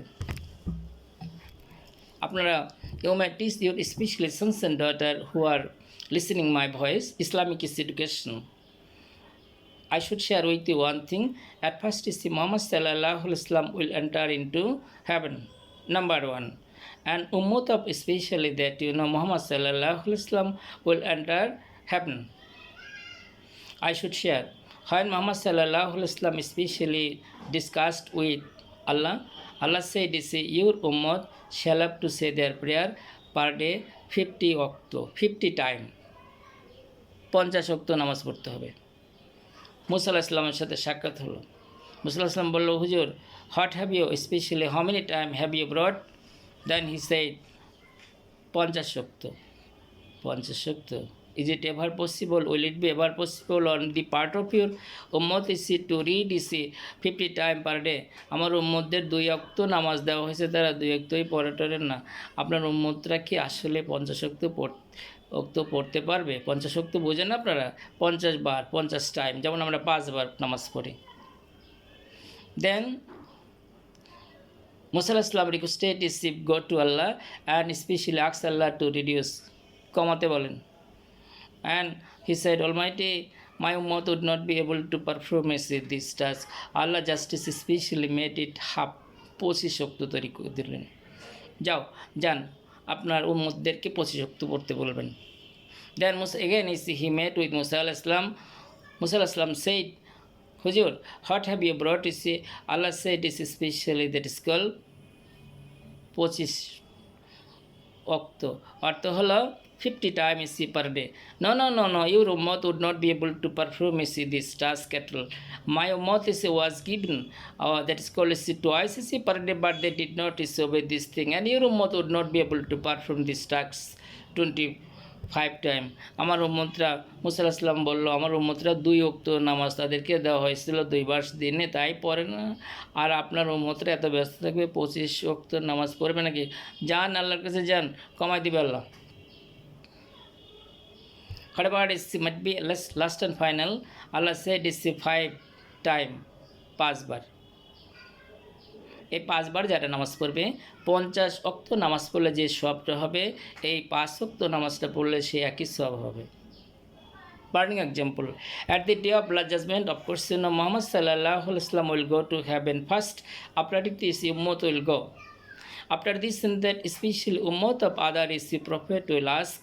Speaker 1: আপনারা you may teach your specially sons and daughter who are listening my voice Islamic education. I should share with you one thing. At first is the Muhammad sallallahu alaihi wasallam will enter into heaven, number 1. And ummah of especially that you know Muhammad sallallahu alaihi wasallam will enter heaven. I should share when Muhammad sallallahu alaihi wasallam especially discussed with Allah, Allah said is your ummah shall have to say their prayer per day 50 octo 50 time, 50 octo নামাজ পড়তে হবে। মুসা আলাইহিস সালামের সাথে সাক্ষাৎ হলো, মুসা আলাইহিস সালাম বলল হুজুর what have you specially how many time have you brought? Then he said 50 octo 50 octo is it ever possible, will it be ever possible on the part of your ummah is to read is 50 time per day? আমার উম্মতদের 2 ওয়াক্ত নামাজ দেওয়া হয়েছে, তারা 2 ওয়াক্তই পড়াটরেন না। আপনার উম্মতরা কি আসলে 50 ওয়াক্ত পড়তে পারবে? 50 ওয়াক্ত বোঝেন আপনারা? 50 বার 50 টাইম, যেমন আমরা 5 বার নামাজ পড়ি। Then Musa alayhi salam requested is go to Allah and especially asked Allah to reduce, কমাতে বলেন। And he said, Almighty, my ummah would not be able to perform this task. Allah justice especially made it half, 25 ওয়াক্ত তৈরি করে দিলেন। যান আপনার উম্মতদেরকে 25 ওয়াক্ত পড়তে বলবেন। Then Musa again is he met with Musa alayhi salam. Musa alayhi salam said, Hujur, what have you brought? You see, Allah said this especially that is called 25 অক্ত অর্থ হলো 50 times per day. No, your ummah would not be able to perform this task at all. My ummah was given that is called twice per day, but they did not obey this thing, and your ummah would not be able to perform this task 25 time. আমার উম্মতরা মুসা আলাইহিস সালাম বলল আমার উম্মতরা 2 ওয়াক্ত নামাজ তাদেরকে দেওয়া হয়েছিল 2 বার দিনে, তাই পড়ে না, আর আপনার উম্মতরা এত ব্যস্ত থাকবে 25 ওয়াক্ত নামাজ পড়বে নাকি? যান আল্লাহর কাছে যান, কমাই দিবে আল্লাহ। However, it might be last and final. Allah said it's 5 time, 5 বার। এই 5 বার যারা নামাজ পড়বে 50 ওয়াক্ত নামাজ পড়লে যে সওয়াবটা হবে, এই 5 ওয়াক্ত নামাজটা পড়লে সে একই সওয়াব হবে। Burning example, at the day of Last Judgment, of course, Muhammad sallallahu alaihi wasallam will go to heaven first. After this, ummah will go. After this and that, especially ummah of other is the prophet will ask.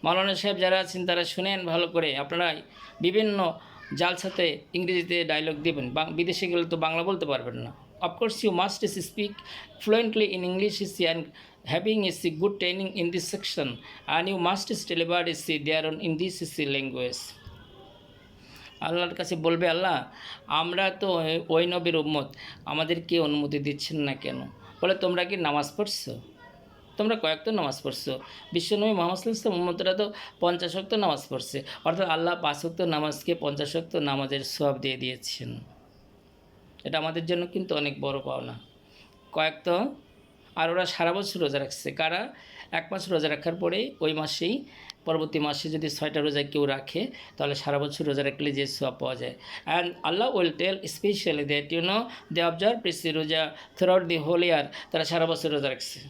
Speaker 1: মাওলানা সাহেব যারা আছেন তারা শুনেন ভালো করে, আপনারা বিভিন্ন জালসাতে ইংরেজিতে ডায়লগ দেবেন, বিদেশে গেলে তো বাংলা বলতে পারবেন না। Of course you must speak fluently in English and having a good training in this section, and you must deliver their own in this language. আল্লাহর কাছে বলবে, আল্লাহ আমরা তো ওই নবীর উম্মত, আমাদেরকে অনুমতি দিচ্ছেন না কেন? বলে তোমরা কি নামাজ পড়ছো? তোমরা কয়েকটা নামাজ পড়ছো? বিশ্বনবী মুহাম্মদ সাল্লাল্লাহু আলাইহি ওয়াসাল্লাম উম্মতরা তো 50 ওয়াক্ত নামাজ পড়ছে, অর্থাৎ আল্লাহ 5 ওয়াক্ত নামাজকে 50 ওয়াক্ত নামাজের সওয়াব দিয়ে দিয়েছেন। এটা আমাদের জন্য কিন্তু অনেক বড় পাওনা। কয়েকটা, আর ওরা সারা বছর রোজা রাখছে। কারা? 1 মাস রোজা রাখার পরে ওই মাসেই পরবর্তী মাসে যদি 6টা রোজা কেউ রাখে তাহলে সারা বছর রোজা রাখলে যে সওয়াব পাওয়া যায়। And Allah will tell specially that they observe রোজা থ্রুআউট দি হোল ইয়ার, তারা সারা বছর রোজা রাখছে।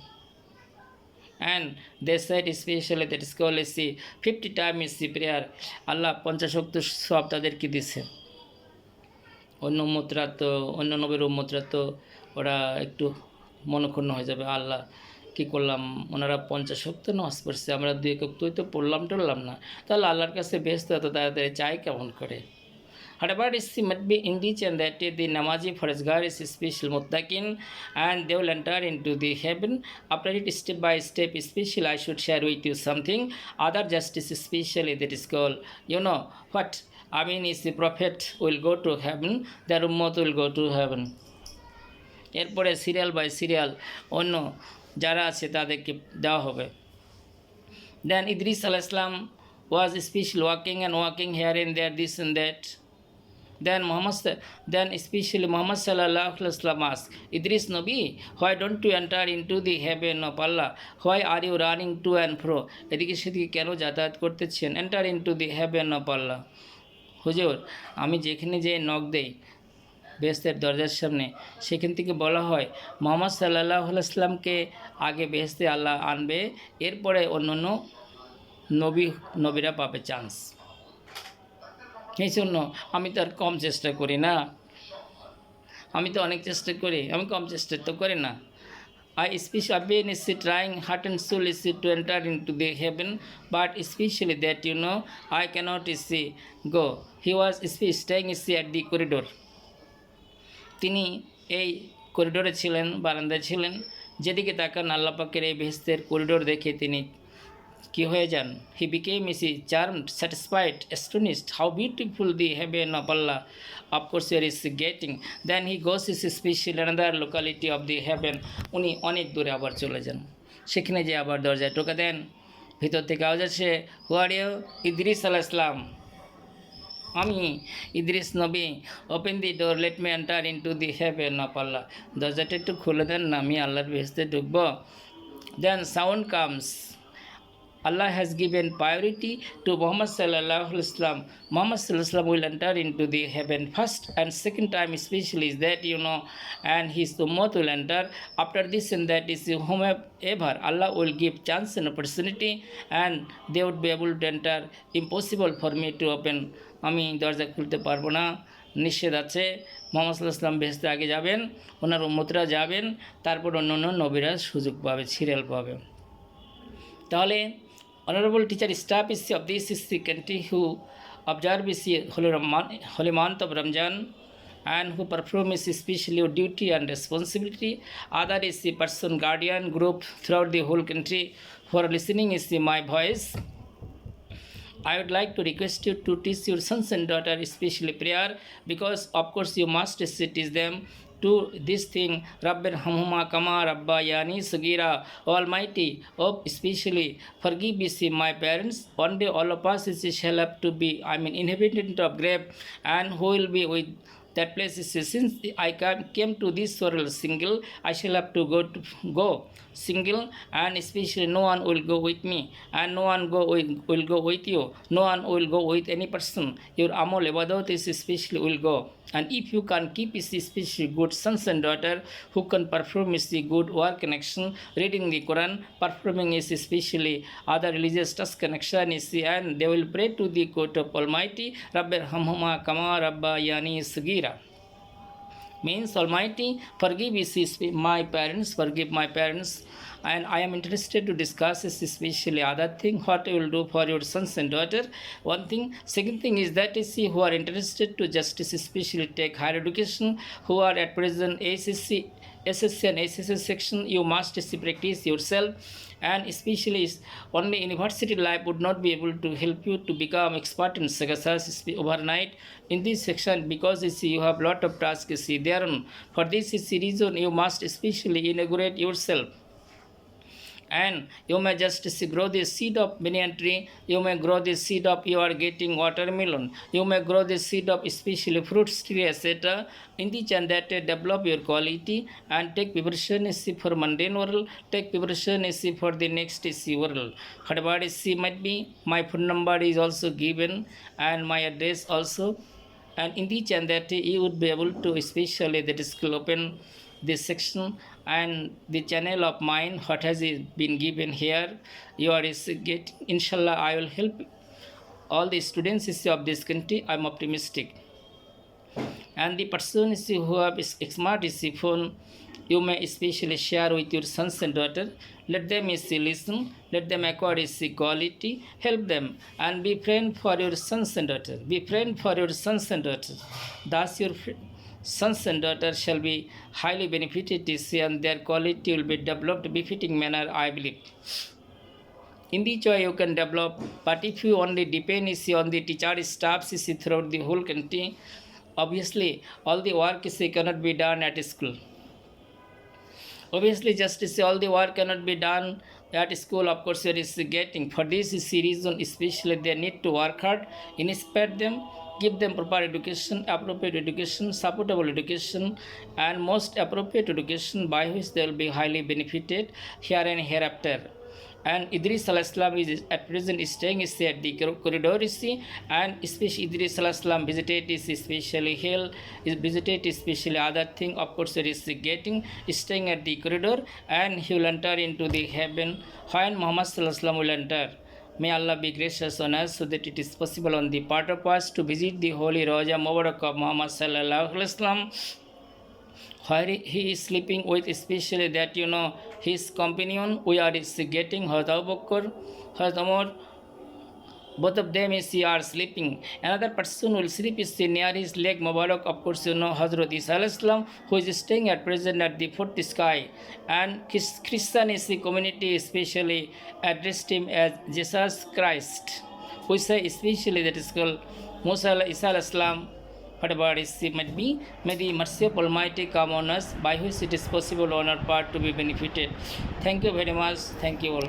Speaker 1: And they said especially that is called 50 times prayer, আল্লাহ 50 ওয়াক্ত সওয়াব তাদেরকে দিছে। অন্য নবীর উম্মতরা তো ওরা একটু মনক্ষুণ্ণ হয়ে যাবে, আল্লাহ কী করলাম, ওনারা 50 ওয়াক্ত নামাজ পড়ছে, আমরা 2 ওয়াক্তই তো পড়লাম না, তাহলে আল্লাহর কাছে বেহেশত এত তাড়াতাড়ি চাই কেমন করে? However, it might be in this and that the Namazi Farazgar is special muttaqin, and they will enter into the heaven. After it, step by step, special, I should share with you something. Other justice, especially that is called, what? I mean, is the prophet will go to heaven, their ummah will go to heaven. এরপরে serial by serial অন্য যারা আছে তাদেরকে দেওয়া হবে। Then Idris alayhis salam was special walking here and there, this and that. Then especially Muhammad sallallahu alaihi wasallam asked, Idris Nabi, why don't you enter into the heaven of Allah? Why are you running to and fro? এদিকে সেদিকে কেন যাতায়াত করতেছেন? Enter into the heaven of Allah. হুজুর, আমি যেখানে যে knock দেই বেহেশতের দরজার সামনে, সেখান থেকে বলা হয় মুহাম্মদ সাল্লাল্লাহু আলাইহি ওয়াসাল্লামকে আগে বেহেশতে আল্লাহ আনবে, এরপরে অন্যান্য নবীরা পাবে চান্স। এই জন্য আমি তো আর কম চেষ্টা করি না, আমি তো অনেক চেষ্টা করি, আমি কম চেষ্টা তো করি না। I especially is trying heart and soul is to enter into the heaven, but especially that I cannot go. He was staying at the corridor. তিনি এই করিডোরে ছিলেন, বারান্দায় ছিলেন, যেদিকে তাকান আল্লাহ পাকের এই বেহেশতের করিডোর দেখে তিনি কি হয়ে যান? He became charmed, satisfied, astonished how beautiful the heaven of Allah of course here is getting. Then he goes special another locality of the heaven. উনি অনেক দূরে আবার চলে যান, সেখানে যে আবার দরজায় টোকা দেন, ভিতর থেকে আওয়াজ আসে, হু আর ইউ? ইদ্রিস আলাইহিস সালাম, আমি ইদ্রিস নবী, open the door, let me enter into the heaven of Allah, দরজাটা একটু খুলে দেন না, আমি আল্লাহর বেহেশতে ঢুকবো। Then sound comes, Allah has given priority to Muhammad sallallahu alaihi wasallam. Muhammad sallallahu alaihi wasallam will enter into the heaven first, and second time especially is that and his ummah will enter. After this and that is whomever Allah will give chance and opportunity, and they would be able to enter. Impossible for me to open. আমি দরজা খুলতে পারবো না, নিষেধ আছে। মুহাম্মদ সাল্লাল্লাহু আলাইহি ওয়াসাল্লাম বেহেশতে আগে যাবেন, ওনার উম্মতরা যাবেন, তারপর অন্য নবীরা সুযোগ পাবে, সিরিয়াল পাবে। তাহলে Honorable teacher staff of this country who observe holy month of Ramjan, and who perform is especially your duty and responsibility. Other is the person guardian group throughout the whole country who are listening is my voice. I would like to request you to teach your sons and daughters, especially prayer, because of course you must teach them to this thing. Rabbir Hamhuma Kama Rabba Yani Sugira, Almighty, oh, especially forgive me my parents. One day all of us shall have to be, inhabitant of grave, and who will be with that place is since I came to this world single, I shall have to go single, and especially no one will go with me, and no one will go with you, no one will go with any person. Your Amol Ebadot is especially will go. And if you can keep is especially good sons and daughter who can perform is the good work connection, reading the Quran, performing is especially other religious task connection is the, and they will pray to the court of Almighty, Rabbir Hamhuma Kama Rabba Yani Sugira. Means Almighty, forgive my parents, forgive my parents. And I am interested to discuss especially other thing, what you will do for your sons and daughter. One thing. Second thing is that is who are interested to justice, especially take higher education, who are at present SSC and SSS section, you must practice yourself. And especially only university life would not be able to help you to become expert in Sagasas overnight in this section, because you have lot of tasks there. For this reason you must especially inaugurate yourself. And you may just grow the seed of banyan tree, you may grow the seed of you are getting watermelon, you may grow the seed of especially fruits tree, etc. In the and that develop your quality and take preparation for mundane world, take preparation for the next world. Whatever might be, my phone number is also given and my address also. And in the and that you would be able to especially that is open this section and the channel of mine, what has been given here, you are getting. Inshallah, I will help all the students of this country. I am optimistic. And the person who have smart phone, you may especially share with your sons and daughters. Let them listen, let them acquire quality, help them, and be friend for your sons and daughters. Be friend for your sons and daughters. Thus your sons and daughters shall be highly benefited and their quality will be developed befitting manner, I believe. In this way you can develop, but if you only depend on the teacher staffs throughout the whole country, obviously all the work cannot be done at school. Obviously just all the work cannot be done at school. Of course there is getting. For this reason especially they need to work hard, inspire them, give them proper education, appropriate education, supportable education, and most appropriate education by which they will be highly benefited here and hereafter. And Idris Al-Islam is at present staying at the corridor, and especially Idris Al-Islam visited is especially hell, is visited especially other thing. Of course there is getting, staying at the corridor, and he will enter into the heaven when Muhammad Sallallahu will enter. May Allah be gracious on us so that it is possible on the part of us to visit the holy Raja Mubarak of Muhammad Sallallahu Alaihi Wasallam, where he is sleeping with especially that his companion, we are getting Hazrat Abu Bakr, Hazrat Umar, both of them are sleeping. Another person will sleep near his leg Mubarak, of course Hazrat Isa Alayhi Salam, who is staying at present at the fourth sky. And his Christian community especially addressed him as Jesus Christ. We say especially that is called Musa Isa Alayhi Salam. Whatever it might be, may the mercy of Almighty come on us, by which it is possible on our part to be benefited. Thank you very much. Thank you all.